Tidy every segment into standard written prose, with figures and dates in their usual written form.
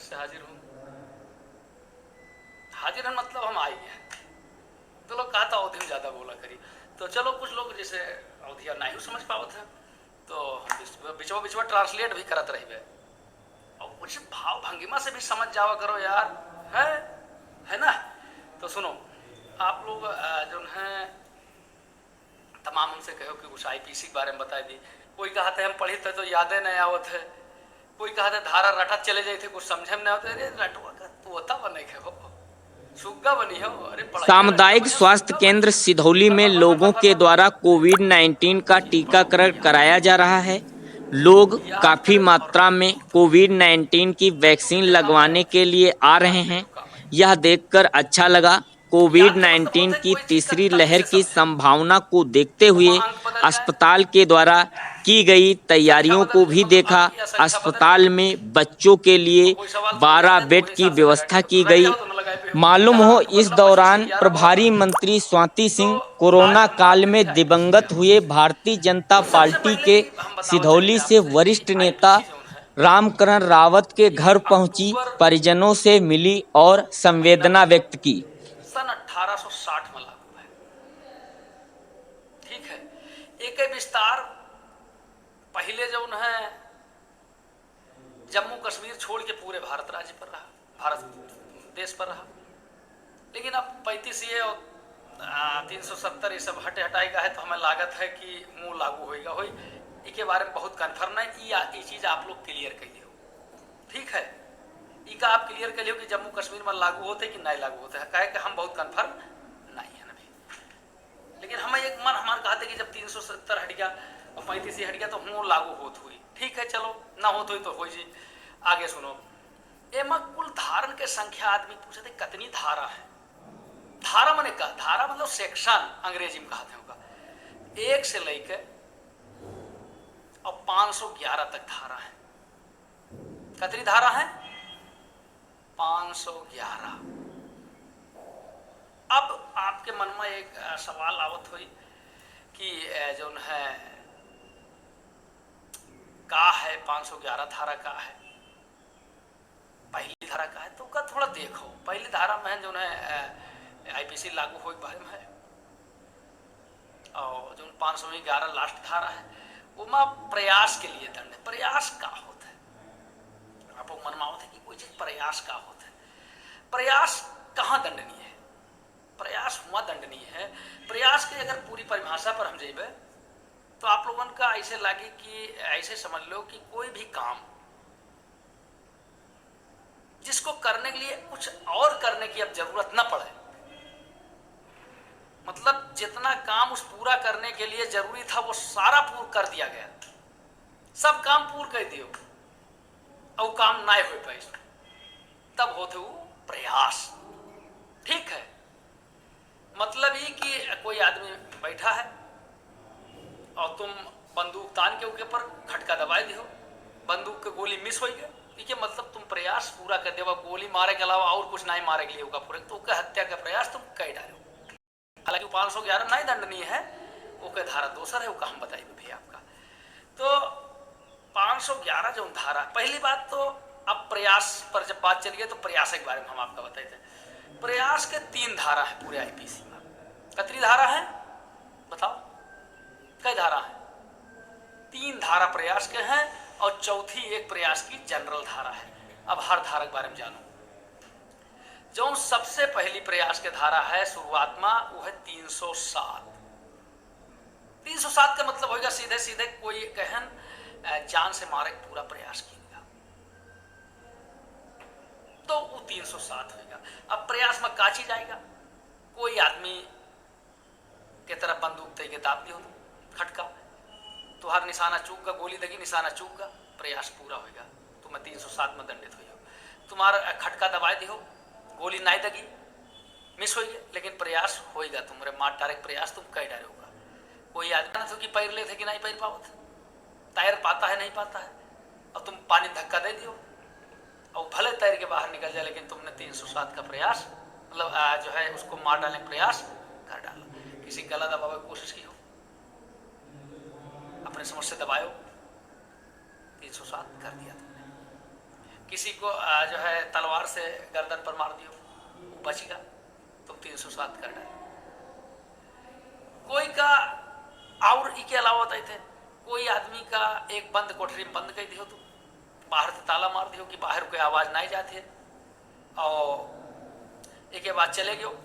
से हाजिर हूँ। हाजिर है मतलब हम आए हैं। तो लोग कहा था अवधि में ज़्यादा बोला करी, तो चलो कुछ लोग जैसे अवधिया नहीं समझ पावत है तो बिचवा बिचवा ट्रांसलेट भी करत रही और कुछ भाव भंगिमा से भी समझ जावा करो यार, है ना। तो सुनो आप लोग जो है तमाम हमसे कहो कि कुछ आईपीसी के बारे में बता दी। कोई कहा था हम पढ़े थे तो यादें नहीं आवत है, कोई कहा था धारा रटा चले जाए थे कुछ समझे में नहीं होते। अरे रटवा का तू होता बने के हो सुग्गा बनी हो, अरे पढ़ाइया रटवा सामुदायिक बने स्वास्थ्य सुग्गा बनी केंद्र हो। सिधौली में लोगों के द्वारा कोविड-19 का टीकाकरण कराया जा रहा है। लोग याद काफी करे और मात्रा रटे में बहुत होता है। कोविड-19 की जब वैक्सीन टूटते काम नहीं लगवाने के होते, लिए आ रहे याद नहीं हैं। तो काम है। यह देखकर अच्छा लगा। याद का मतलब कोविड-19 होता है की कोई चीज का तीसरी तर्क लहर से की समझे, संभावना को देखते वहां हुए अंक बदल जाए, अस्पताल के द्वारा की गई संख्या तैयारियों बदल को भी मतलब देखा। अंक या संख्या बदल अस्पताल जाए में बच्चों के और लिए कोई सवाल समझ में आ 12 जाए तो बेड वही की हिसाब से लगा व्यवस्था पे की रह गई। जाओ तो न लगाए पे हो। मालूम यहाँ हो अंक इस बदला 25 से दौरान 11 होगा। प्रभारी मंत्री स्वाति तो सिंह आज कोरोना हम काल आते में थे आईपीसी पे दिवंगत हुए भारतीय जनता तो सबसे पार्टी पहले के ही हम बतावा सिधौली चाहिए से आपसे कि वरिष्ठ नेता आईपीसी जो है रामकरण रावत के ये घर पहुंची, अक्टूबर परिजनों से मिली और महीना संवेदना व्यक्त की। सन 1860 में लागू है। ठीक है, एक विस्तार पहले जो है जम्मू कश्मीर छोड़ के पूरे भारत राज्य पर रहा, भारत देश पर रहा। लेकिन अब 35 ये और 370 ये सब हटे हटाई का है तो हमें लागत है कि मुंह लागू होएगा होई इसके बारे में बहुत कन्फर्म नहीं। ये चीज आप लोग क्लियर कर लियो, ठीक है। इका आप क्लियर कर लियो कि जम्मू कश्मीर में लागू होते कि नहीं लागू होते है, कहे कि हम बहुत कन्फर्म नहीं है अभी। लेकिन हमें एक मन हमारे कहते कि जब 370 हट गया और 35 हट गया तो मुंह लागू होत हुई, ठीक है चलो ना होत हुई तो हो जी। आगे सुनो, एमा कुल धारण के संख्या आदमी पूछे थे कितनी धारा है। धारा मैंने कहा, धारा मतलब सेक्शन अंग्रेजी में कहते होगा। 1 से लेकर और 511 तक धारा है। कितनी धारा है? 511। अब आपके मन में एक सवाल आवत हुई कि जो है का है 511 धारा का है, पहली धारा का है तो का थोड़ा देखो। पहली धारा में जो है आईपीसी लागू हो बारे में है और जो 511 लास्ट धारा है वो में प्रयास के लिए दंड है। प्रयास का होता है, आपको मन में आवत है कि कोई चीज प्रयास का होता है। प्रयास कहाँ दंडनीय है? प्रयास हुआ दंडनीय है। प्रयास के अगर पूरी परिभाषा पर हम जेबे तो आप लोगों का ऐसे लगे कि ऐसे समझ लो कि कोई भी काम जिसको करने के लिए कुछ और करने की अब जरूरत न पड़े, मतलब जितना काम उस पूरा करने के लिए जरूरी था वो सारा पूरा कर दिया गया, सब काम पूरा कर दियो और काम ना हो पाए तब होते वो प्रयास, ठीक है। मतलब ये कि कोई आदमी बैठा है और तुम बंदूक तान के उसके ऊपर खटका दबाए दियो, बंदूक के गोली मिस हो गई, ठीक है, मतलब तुम प्रयास पूरा कर देवा, गोली मारे के अलावा और कुछ नहीं मारे के लिए होगा पूरे, तो उसके हत्या का प्रयास तुम कर डालो। हालांकि 511 नहीं दंडनीय है, वो के धारा दोसर है, वो हम बताइए भैया आपका। तो 511 जो धारा, पहली बात तो अब प्रयास पर जब बात चली है तो प्रयास के बारे में हम आपका बताए थे। प्रयास के 3 धारा है पूरे आईपीसी में। कितनी धारा है बताओ? कई धारा है? 3 धारा प्रयास के हैं और चौथी एक प्रयास की जनरल धारा है। अब हर धारा के बारे में जानो। जो सबसे पहली प्रयास के धारा है शुरुआत में वो है 307। 307 का मतलब होगा सीधे सीधे कोई कहन जान से मारे पूरा प्रयास किया तो वो 307 होगा। अब प्रयास में का चीज आएगा? कोई आदमी के तरफ बंदूक दे के दाब दियो खटका, तुहार निशाना चूक का, गोली देगी निशाना चूक का, प्रयास पूरा होगा, तुम्हें 307 में दंडित हुई हो। तुम्हारा खटका दबाए दियो, गोली नहीं दगी, मिस हो गया, लेकिन प्रयास होगा, तुम्हारे मार डायरेक्ट प्रयास तुम कई डारे होगा। कोई आदमी तो कि पैर ले थे कि नहीं पैर पाओ, तैर पाता है नहीं पाता है, और तुम पानी धक्का दे दियो और भले तैर के बाहर निकल जाए, लेकिन तुमने 307 का प्रयास मतलब जो है उसको मार डालने का प्रयास कर डाला। किसी गला दबाने की कोशिश की हो, अपने समझ से दबायो, 307 कर दिया तुमने। किसी को जो है तलवार से गर्दन पर मार दियो, वो बचेगा, तुम 307 कर डाल। कोई का और इसके अलावा थे कोई आदमी का एक बंद कोठरी में बंद कर दियो, तुम बाहर से ताला मार दियो कि बाहर कोई आवाज नहीं जाती है, और एक बाद चले गयो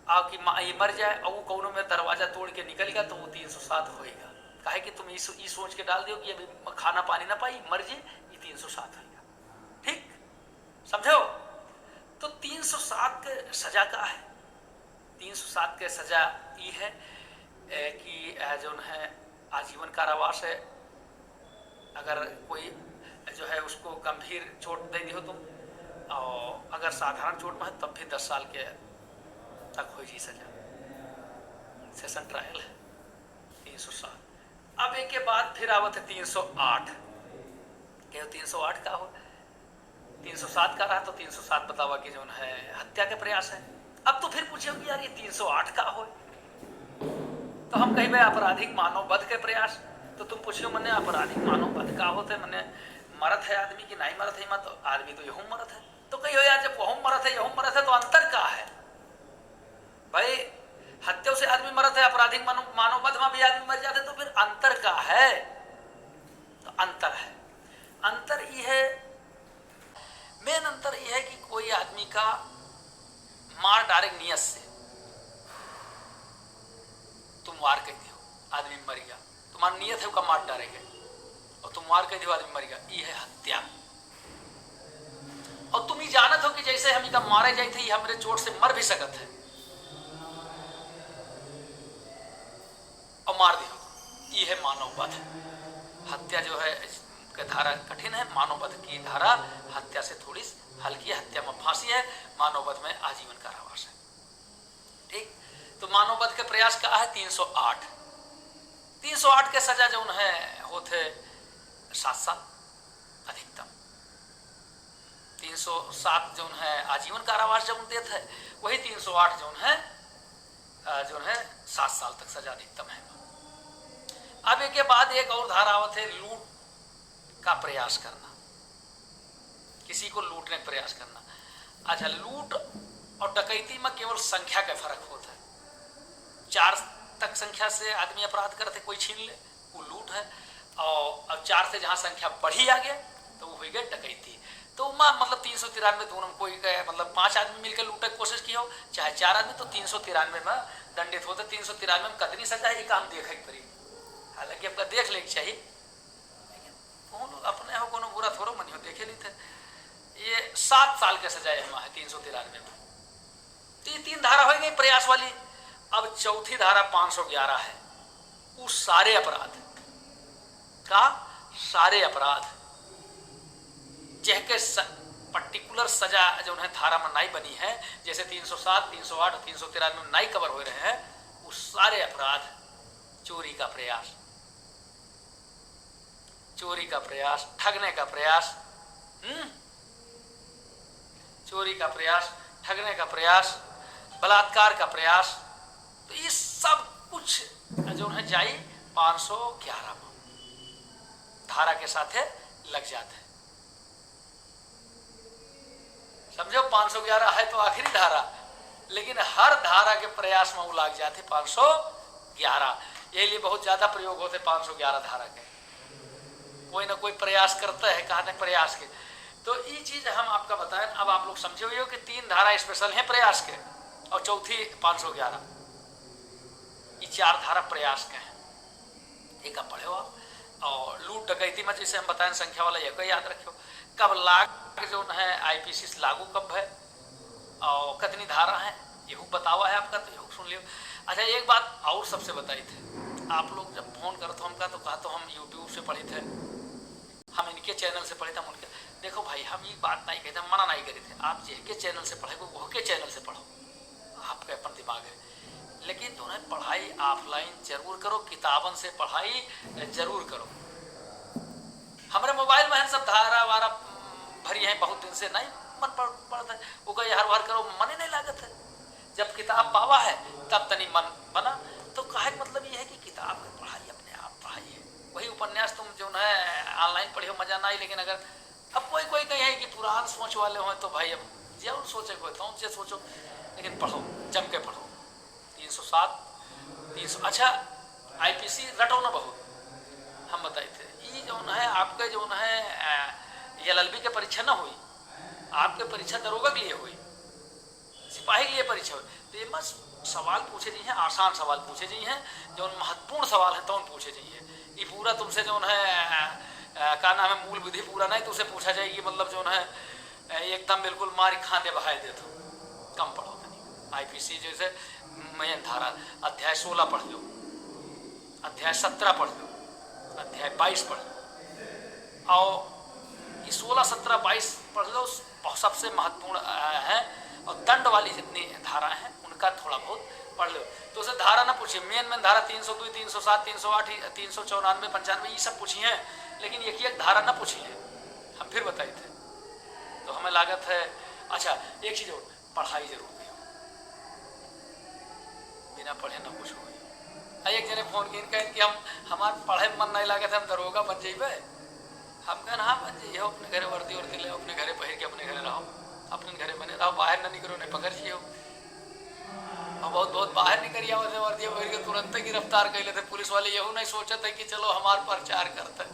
आ कि ये मर जाए और वो कौनों में दरवाजा तोड़ के निकल गया, तो वो 307 होएगा। काहे कि तुम ये सोच के डाल दियो कि अभी खाना पानी ना पाई मर जे, ये 307 होएगा। ठीक समझो? तो 307 के सजा का है, 307 के सजा ये है कि जो है आजीवन कारावास है। अगर कोई जो है उसको गंभीर चोट दे दियो तुम, और अगर साधारण चोट में है तब भी 10 साल के तक हो जी सजा। सेशन ट्रायल है 307। अब एक के बाद फिर आवत है 308। क्या 308 का हो? 307 का रहा तो 307 बतावा कि जो है हत्या के प्रयास है। अब तो फिर पूछे कि यार ये 308 का हो, तो हम कहे आपराधिक मानव वध के प्रयास, तो तुम पूछियो मने आपराधिक मानव वध का होते, मने मरत है आदमी कि नहीं मरत है? मत तो आदमी तो यहूं मरत है, तो कहियो यार जब वहूं मरत है यहूं मरत है तो अंतर का है भाई? हत्या से आदमी मरत है, आपराधिक मानव वध में भी आदमी मर जाते, तो फिर अंतर का है? तो अंतर है, अंतर ये है, मेन अंतर ये है कि कोई आदमी का मार डायरेक्ट नियत से तुम वार कह दियो आदमी मर गया, तुम्हारा नियत है उसका मार डालेंगे और तुम वार कह दियो आदमी मर गया, ये है हत्या। और तुम ही जानत हो कि जैसे हम इनका मारे जाए थे हमारे चोट से मर भी सकत है और मार दियो, ये है मानव वध। हत्या जो है के धारा कठिन है, मानव वध की धारा हत्या से थोड़ी हल्की है। हत्या में फांसी है, मानव वध में आजीवन कारावास है। ठीक, तो मानव वध के प्रयास का है 308। 308 के सजा जो है होते 7 साल अधिकतम। 307 जो है आजीवन कारावास जब देते है, वही 308 जो है 7 साल तक सजा अधिकतम है। अब एक के बाद एक और धारा आवत है लूट का प्रयास करना, किसी को लूटने का प्रयास करना। अच्छा, लूट और डकैती में केवल संख्या का फर्क होता है। 4 तक संख्या से आदमी अपराध करते, कोई छीन ले वो लूट है, और अब 4 से जहां संख्या बढ़ी आ गया तो वो हो गया डकैती। तो मतलब 393 दोनों में कोई मतलब 5 आदमी मिलकर लूटने की कोशिश की हो, चाहे 4 आदमी, तो 393 में दंडित होते। 393 में कितनी सजा है, काम देखे पड़ी, हालांकि आपका देख ले चाहिए, लेकिन कौन अपने हो कोनो बुरा थोड़ो मनी हो, देखे नहीं थे। ये 7 साल के सजा है 393 में। तो ये 3 धारा हो गई प्रयास वाली। अब चौथी धारा 511 है, वो सारे अपराध का सारे अपराध जिनके पर्टिकुलर सजा जो है धारा में नहीं बनी है, जैसे 307, 308 और 393 में नहीं कवर हो रहे हैं, वो सारे अपराध, चोरी का प्रयास, चोरी का प्रयास, ठगने का प्रयास, चोरी का प्रयास, ठगने का प्रयास, बलात्कार का प्रयास, तो ये सब कुछ जो है जाई 511 में धारा के साथ लग जाते हैं। समझो 511 है तो आखिरी धारा, लेकिन हर धारा के प्रयास में वो लग जाते 511। ये लिए बहुत ज्यादा प्रयोग होते 511 धारा के, कोई ना कोई प्रयास करता है, कहते हैं प्रयास के। तो ये चीज हम आपका बताएं, अब आप लोग समझे हुए हो कि 3 धारा स्पेशल हैं प्रयास के और चौथी 511, ये 4 धारा प्रयास के हैं। एक आप पढ़े हो आप। और लूट डकैती में जैसे हम बताएं संख्या वाला एक याद रखियो, कब लाग जो है आईपीसी लागू कब है और कितनी धारा है, ये बतावा है आपका, तो ये सुन लियो। अच्छा, एक बात और सबसे बताई थे, आप लोग जब फोन करते हो हमका तो कहा तो हम यूट्यूब से पढ़े थे, हम इनके चैनल से पढ़े थे, हम उनके देखो भाई हम ये बात नहीं कहते, मना नहीं करे थे, आप जिनके चैनल से पढ़े वो के चैनल से पढ़ो, आपका अपन दिमाग है, लेकिन जो है पढ़ाई ऑफलाइन जरूर करो, किताबन से पढ़ाई जरूर करो। हमारे मोबाइल में सब धारा वारा भरी है, बहुत दिन से नहीं मन पड़ता है, वो कहीं हर बार करो मन ही नहीं लागत है। जब किताब पावा है तब तनी मन बना, तो कहे मतलब ये है कि किताब की पढ़ाई अपने आप पढ़ाई है। वही उपन्यास तुम जो है ऑनलाइन पढ़ियो मजा ना आई, लेकिन अगर अब कोई कोई कहे कि पुरान सोच वाले हो तो भाई अब जरूर सोचे कोई तो उनसे सोचो, लेकिन पढ़ो, जम के पढ़ो। 307 300 अच्छा आईपीसी रटो ना बहुत, हम बताए थे ये जो है आपके जो है एलएलबी के परीक्षा ना हुई, आपके परीक्षा दरोगा के लिए हुई, सिपाही के लिए परीक्षा हुई, तो ये मत सवाल पूछे जी हैं, आसान सवाल पूछे जी हैं, जो महत्वपूर्ण सवाल है तो पूछे जाइए। ये पूरा तुमसे जो है का नाम है मूल विधि पूरा नहीं तो उसे पूछा जाएगी, मतलब जो है एकदम बिल्कुल मारी खाने बहाए दे तो कम पढ़ो। आईपीसी जैसे मेन धारा अध्याय 16 पढ़ लो, अध्याय 17 पढ़ लो, अध्याय 22 पढ़ लो, और ये 16, 17, 22 पढ़ लो, सबसे महत्वपूर्ण है। और दंड वाली जितनी धाराएं हैं उनका थोड़ा बहुत पढ़ लो, तो उसे धारा ना पूछिए, मेन धारा 302, 307, 308, 394, 95 ये सब पूछी हैं, लेकिन एक धारा ना पूछिए, हम फिर बताए थे। तो हमें लागत है। अच्छा एक चीज और, पढ़ाई जरूर भी हो, बिना पढ़े ना कुछ हो। एक जने फोन किन कहे कि हम हमारे पढ़े मन नहीं लागे थे, हम दरोगा बन जेबे। हम कहना हाँ बन जाइए, अपने घरे वर्दी वर्दी ले, अपने घरे पहिर के अपने घरे रहो, अपने घरे बने रहो, बाहर ना निकलो, नहीं पकड़ जियो। और बहुत बहुत बाहर निकल जाओ वर्दी पहिर के तुरंत गिरफ्तार कर लेते पुलिस वाले। यहू नहीं सोचते कि चलो हमारे प्रचार करते